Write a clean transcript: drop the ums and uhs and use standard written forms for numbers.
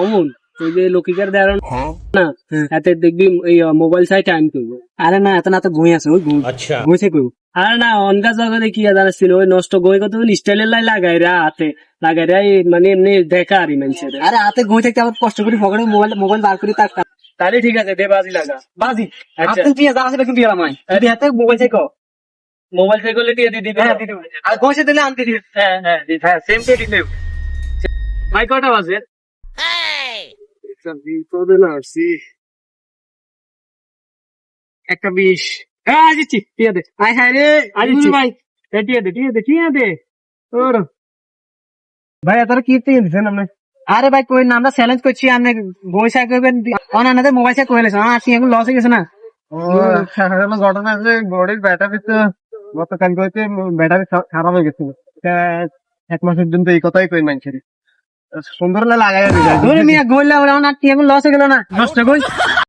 অমন ওই যে লকিকার দেয় না, এতে দেখবি এই মোবাইল সাই টাইম করবো। আরে না, এত না তো ঘুমিয়ে আছে, ওই ঘুমিয়েছে কই? আরে না অনকা জগতে কি জানাচ্ছিল ওই নষ্ট গই কত স্টাইলের লাই লাগাই রে হাতে লাগাই রে মানে এমনি দেখা আর মানুষের। আরে হাতে ঘুমিয়ে থাকতে আবার কষ্ট করে পকেটে মোবাইল বার করি তার তাহলে ঠিক আছে দে বাজি লাগা। বাজি। আচ্ছা। আপনি দিয়ে যাচ্ছে কিন্তু গেলাম আমি যদি হাতে মোবাইল থেকে মোবাইল থেকে করলে দিয়ে দিবি। হ্যাঁ দিদি, আর ঘুমিয়ে দিলে আনতে দিই। হ্যাঁ সেম টু দিলে ভাই কটা বাজে? বিপদে না আসছি। 1:20। হ্যাঁ আসছি ঠিক আছে। আয় হায় রে আসছি ভাই। ঠিক আছে তোর ভাই আপনারা কি দিচ্ছেন আপনি? আরে ভাই কই না, আমরা চ্যালেঞ্জ করছি, আপনি বইসা করবেন অনানাদের মোবাইল থেকে কইলেছ আর কি এখন লস হয়ে গেছে না। ও ঘটনা আছে, ঘড়ির ব্যাটারি তো গতকাল হইতে ব্যাটারি খারাপ হয়ে গেছিল। এক মাসের জন্য এই কথাই কই মানুষের সুন্দর লাগাই ধরে মিয়া গইলা আর কি এখন লস হয়ে গেল না, নষ্ট কই।